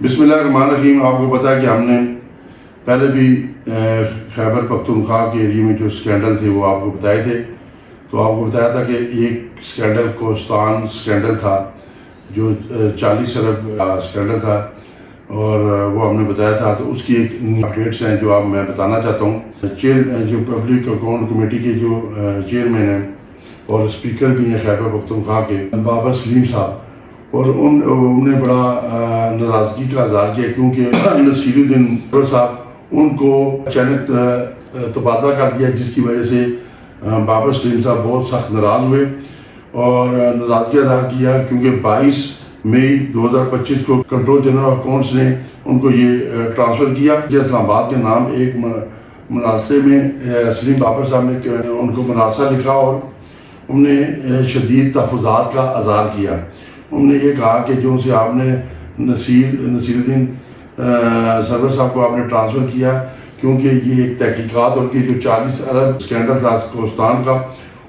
بسم اللہ الرحمن الرحیم۔ آپ کو پتا ہے کہ ہم نے پہلے بھی خیبر پختونخوا کے ایریے میں جو سکینڈل تھے وہ آپ کو بتائے تھے. تو آپ کو بتایا تھا کہ ایک سکینڈل کوستان سکینڈل تھا جو 40 ارب سکینڈل تھا، اور وہ ہم نے بتایا تھا. تو اس کی ایک اپڈیٹس ہیں جو میں بتانا چاہتا ہوں. جو پبلک اکاؤنٹ کمیٹی کے جو چیئرمین ہیں اور اسپیکر بھی ہیں خیبر پختونخوا کے، بابر سلیم صاحب، اور انہوں نے بڑا ناراضگی کا اظہار کیا کیونکہ نصیر الدین صاحب ان کو اچانک تبادلہ کر دیا، جس کی وجہ سے بابر سلیم صاحب بہت سخت ناراض ہوئے اور ناراضگی اظہار کیا، کیونکہ 22 مئی 2025 کو کنٹرول جنرل آف اکاؤنٹس نے ان کو یہ ٹرانسفر کیا. اسلام آباد کے نام ایک مراسے میں سلیم بابر صاحب نے ان کو مراسہ لکھا اور انہوں نے شدید تحفظات کا اظہار کیا. انہوں نے یہ کہا کہ جو سے آپ نے نصیر الدین سرور صاحب کو آپ نے ٹرانسفر کیا، کیونکہ یہ ایک تحقیقات اور کی جو 40 ارب سکینڈل تھا کوستان کا،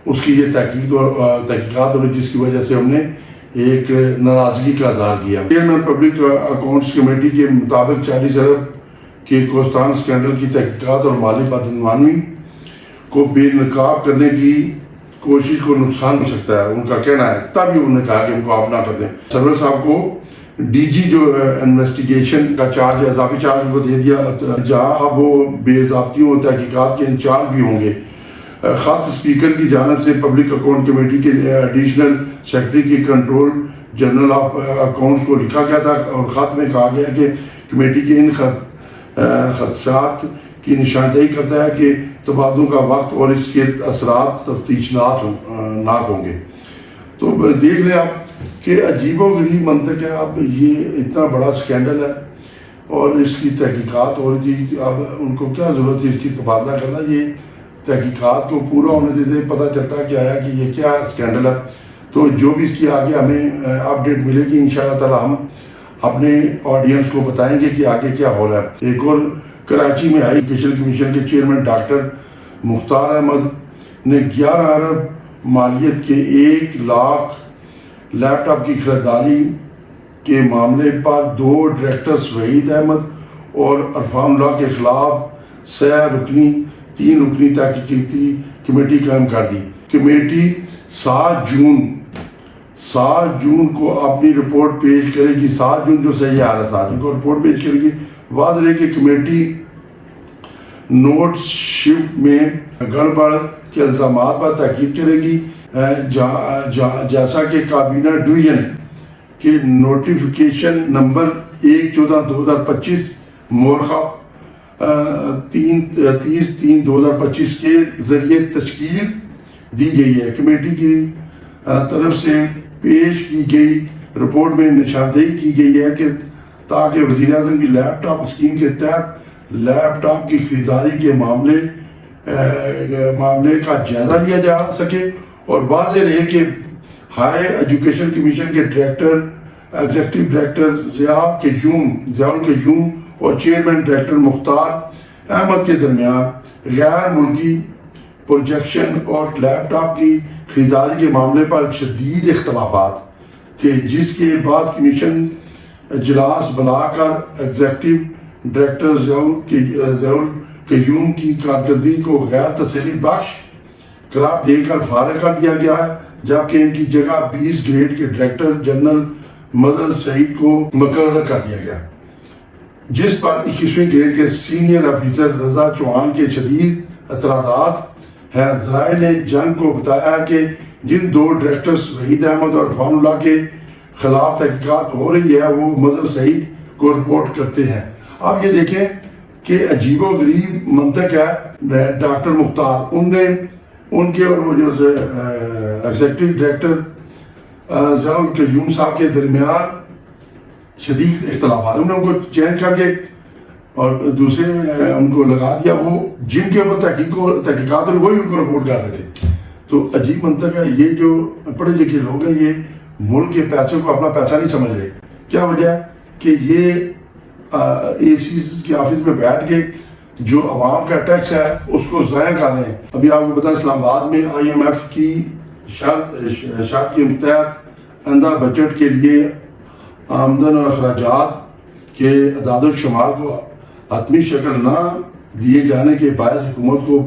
اس کی یہ تحقیقات اور جس کی وجہ سے ہم نے ایک ناراضگی کا اظہار کیا. چیئرمین پبلک اکاؤنٹس کمیٹی کے مطابق 40 ارب کے کوستان سکینڈل کی تحقیقات اور مالی بدعنوانی کو بے نقاب کرنے کی کوشش کو نقصان ہو سکتا ہے، ان کا کہنا ہے. تب ہی انہوں نے کہا کہ ان کو آپ نہ کر دیں. سرور صاحب کو ڈی جی جو انویسٹیگیشن کا چارج ہے، اضافی چارج کو دے دیا، جہاں اب وہ بے ضابطیوں اور تحقیقات کے انچارج بھی ہوں گے. خط اسپیکر کی جانب سے پبلک اکاؤنٹ کمیٹی کے ایڈیشنل سیکرٹری کی کنٹرول جنرل آف اکاؤنٹس کو لکھا گیا تھا، اور خط میں کہا گیا کہ کمیٹی کے ان خدشات کی نشاندہی کرتا ہے کہ تبادلوں کا وقت اور اس کے اثرات تفتیش ناک ہوں گے. تو دیکھ لیں آپ کہ عجیب و غریب منطق ہے. اب یہ اتنا بڑا سکینڈل ہے اور اس کی تحقیقات ہو رہی تھی، اب ان کو کیا ضرورت تھی اس کی تبادلہ کرنا؟ یہ تحقیقات کو پورا ہونے دیتے پتہ چلتا کہ آیا کہ یہ کیا سکینڈل ہے. تو جو بھی اس کی آگے ہمیں اپڈیٹ ملے گی انشاءاللہ تعالی ہم اپنے آڈینس کو بتائیں گے کہ آگے کیا ہو رہا ہے. ایک اور کراچی میں ہائی ایجوکیشن کمیشن کے چیئرمین ڈاکٹر مختار احمد نے 11 ارب مالیت کے 1 لاکھ لیپ ٹاپ کی خریداری کے معاملے پر 2 ڈائریکٹرز وحید احمد اور عرفان اللہ کے خلاف 3 رکنی تحقیقی کمیٹی قائم کر دی. کمیٹی 7 جون کو اپنی رپورٹ پیش کرے گی. 7 جون جو صحیح آ رہا ہے، 7 جون کو رپورٹ پیش کرے گی. واضح ہے کہ کمیٹی نوٹ شفٹ میں گڑبڑ کے الزامات پر تحقیق کرے گی، جیسا کہ کابینہ ڈویژن کے نوٹیفیکیشن نمبر 1/14/2025 مورخہ 30/3/2025 کے ذریعے تشکیل دی گئی ہے. کمیٹی کی طرف سے پیش کی گئی رپورٹ میں نشاندہی کی گئی ہے کہ تاکہ وزیر اعظم کی لیپ ٹاپ اسکیم کے تحت لیپ ٹاپ کی خریداری کے معاملے کا جائزہ لیا جا سکے، اور واضح رہے کہ ہائی ایجوکیشن کمیشن کے ایگزیکٹو ڈائریکٹر ضیاء القیوم اور چیئرمین ڈائریکٹر مختار احمد کے درمیان غیر ملکی پروجیکشن اور لیپ ٹاپ کی خریداری کے معاملے پر شدید اختلافات تھے، جس کے بعد کمیشن اجلاس بلا کر ایگزیکٹو ڈائریکٹر ضیاء القیوم کی کارکردگی کو غیر تسلی بخش قرار دے کر فارغ کر دیا گیا ہے، جبکہ ان کی جگہ 20 گریڈ کے ڈائریکٹر جنرل مظہر سعید کو مقرر کر دیا گیا، جس پر 21ویں گریڈ کے سینئر افیسر رضا چوہان کے شدید اعتراضات ہیں. ذرائع نے جنگ کو بتایا کہ جن 2 ڈائریکٹرز وحید احمد اور عرفان اللہ کے خلاف تحقیقات ہو رہی ہے وہ مظہر سعید کو رپورٹ کرتے ہیں. آپ یہ دیکھیں کہ عجیب و غریب منطق ہے. ڈاکٹر مختار ان کے اور وہ جو ایگزیکٹو ڈائریکٹر ضیاء القیوم صاحب کے درمیان شدید اختلافات، انہوں نے ان کو چینج کر کے اور دوسرے ان کو لگا دیا، وہ جن کے اوپر تحقیقات اور وہی ان کو رپورٹ کر رہے تھے. تو عجیب منطق ہے. یہ جو پڑھے لکھے لوگ ہیں یہ ملک کے پیسے کو اپنا پیسہ نہیں سمجھ رہے. کیا وجہ ہے کہ یہ اے سی کے آفس میں بیٹھ کے جو عوام کا ٹیکس ہے اس کو ضائع کر رہے ہیں. ابھی آپ کو پتا اسلام آباد میں IMF کی شرط کے تحت آئندہ بجٹ کے لیے آمدن اور اخراجات کہ اعداد و شمار کو حتمی شکل نہ دیے جانے کے باعث حکومت کو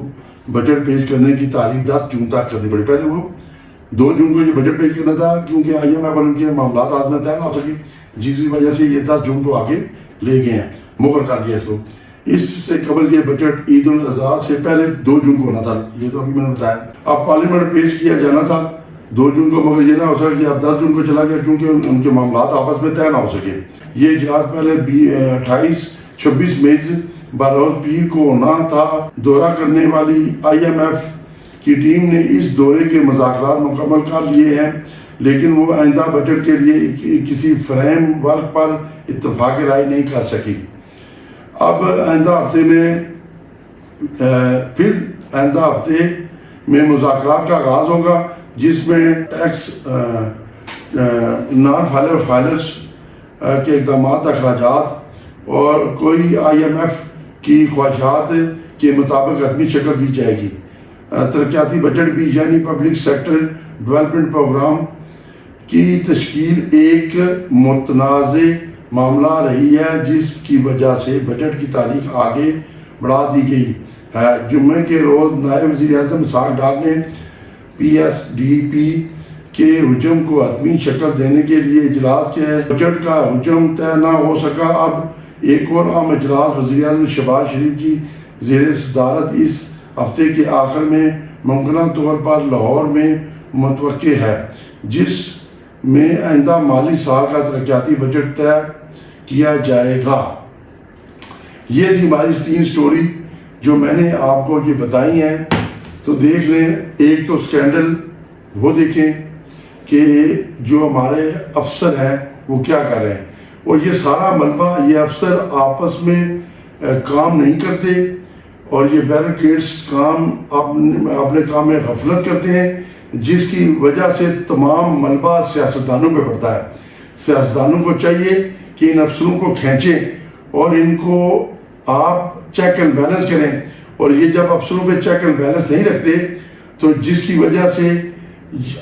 بجٹ پیش کرنے کی تاریخ 10 جون تک کرنی پڑی. پہلے وہ 2 جون کو یہ بجٹ پیش کرنا تھا کیونکہ آئی ایم ایف اور ان کے معاملات آج میں طے نہ ہو سکی، جس کی وجہ سے یہ 10 جون کو آگے لے گئے ہیں، مقرر کر دیا اس کو. اس سے قبل یہ بجٹ عید الاضحیٰ سے پہلے 2 جون کو ہونا تھا، یہ تو ابھی میں نے بتایا. اب پارلیمنٹ پیش کیا جانا تھا 2 جون کو، مگر یہ نہ ہو سکا کہ اب 10 جون کو چلا گیا کیونکہ ان کے معاملات آپس میں طے نہ ہو سکے. یہ اجلاس پہلے 26 مئی بروز پیر کو ہونا تھا. دورہ کرنے والی آئی ایم ایف کی ٹیم نے اس دورے کے مذاکرات مکمل کر لیے ہیں، لیکن وہ آئندہ بجٹ کے لیے کسی فریم ورک پر اتفاق رائے نہیں کر سکی. اب آئندہ ہفتے میں مذاکرات کا آغاز ہوگا، جس میں ٹیکس نان فائلرز کے اقدامات، اخراجات اور کوئی آئی ایم ایف کی خواہشات کے مطابق حتمی شکل دی جائے گی. ترقیاتی بجٹ بھی یعنی پبلک سیکٹر ڈیولپمنٹ پروگرام کی تشکیل ایک متنازع معاملہ رہی ہے، جس کی وجہ سے بجٹ کی تاریخ آگے بڑھا دی گئی ہے. جمعے کے روز نائب وزیر اعظم اسحاق ڈار نے پی ایس ڈی پی کے حجم کو حتمی شکل دینے کے لیے اجلاس کے بجٹ کا حجم طے نہ ہو سکا. اب ایک اور عام اجلاس وزیر اعظم شہباز شریف کی زیر صدارت اس ہفتے کے آخر میں ممکنہ طور پر لاہور میں متوقع ہے، جس میں آئندہ مالی سال کا ترقیاتی بجٹ طے کیا جائے گا. یہ تھی ہماری 3 سٹوری جو میں نے آپ کو یہ بتائی ہیں. تو دیکھ لیں، ایک تو سکینڈل وہ دیکھیں کہ جو ہمارے افسر ہیں وہ کیا کر رہے ہیں، اور یہ سارا ملبہ، یہ افسر آپس میں کام نہیں کرتے اور یہ بیروکریٹس اپنے کام میں غفلت کرتے ہیں، جس کی وجہ سے تمام ملبہ سیاستدانوں پہ پڑتا ہے. سیاستدانوں کو چاہیے کہ ان افسروں کو کھینچیں اور ان کو آپ چیک اینڈ بیلنس کریں. اور یہ جب افسروں پہ چیک اینڈ بیلنس نہیں رکھتے تو جس کی وجہ سے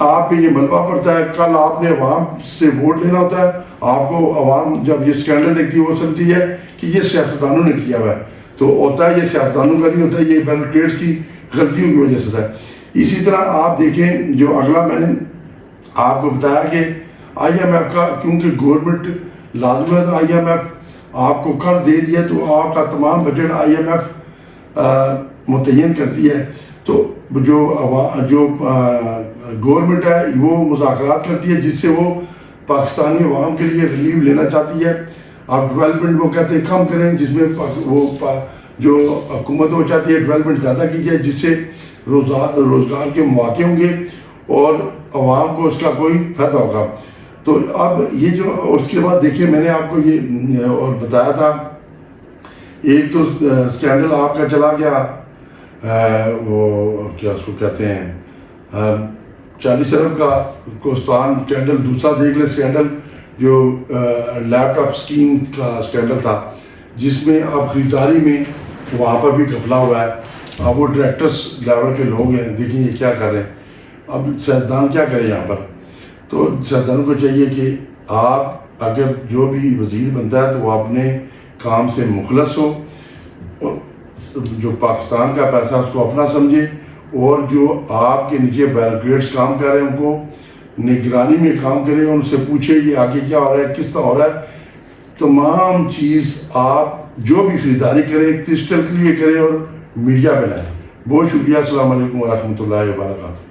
آپ پہ یہ ملبہ پڑتا ہے. کل آپ نے عوام سے ووٹ لینا ہوتا ہے، آپ کو عوام جب یہ سکینڈل دیکھتی ہے وہ سمجھتی ہے کہ یہ سیاستدانوں نے کیا ہوا ہے، تو ہوتا ہے یہ سیاستدانوں کا نہیں ہوتا، یہ بیروکریٹس کی غلطیوں کی وجہ سے ہوتا ہے. اسی طرح آپ دیکھیں جو اگلا میں نے آپ کو بتایا کہ آئی ایم ایف کا، کیونکہ گورنمنٹ لازم ہے تو آئی ایم ایف آپ کو قرض دے رہی ہے تو آپ کا تمام بجٹ آئی ایم ایف متعین کرتی ہے. تو جو گورنمنٹ ہے وہ مذاکرات کرتی ہے جس سے وہ پاکستانی عوام کے لیے ریلیف لینا چاہتی ہے. اب ڈیولپمنٹ وہ کہتے ہیں کم کریں، جس میں وہ جو حکومت وہ چاہتی ہے ڈیولپمنٹ زیادہ کی جائے، جس سے روزگار کے مواقع ہوں گے اور عوام کو اس کا کوئی فائدہ ہوگا. تو اب یہ جو اس کے بعد دیکھیں، میں نے آپ کو یہ اور بتایا تھا، ایک تو سکینڈل آپ کا چلا گیا، وہ کیا اس کو کہتے ہیں 40 ارب کا کوستان سکینڈل. دوسرا دیکھ لیں سکینڈل جو لیپ ٹاپ اسکیم کا سکینڈل تھا، جس میں اب خریداری میں وہاں پر بھی گھپلا ہوا ہے. اب وہ ڈائریکٹرس لیول کے لوگ ہیں، دیکھیں یہ کیا کر رہے ہیں. اب سیاستدان کیا کریں یہاں پر؟ تو سیاستدانوں کو چاہیے کہ آپ اگر جو بھی وزیر بنتا ہے تو وہ اپنے کام سے مخلص ہو، جو پاکستان کا پیسہ اس کو اپنا سمجھے، اور جو آپ کے نیچے بیروکریٹس کام کر رہے ہیں ان کو نگرانی میں کام کرے، ان سے پوچھے یہ آگے کیا ہو رہا ہے، کس طرح ہو رہا ہے. تمام چیز آپ جو بھی خریداری کریں کرسٹل کلیئر کریں اور میڈیا پہ لائیں. بہت شکریہ. السلام علیکم ورحمۃ اللہ وبرکاتہ.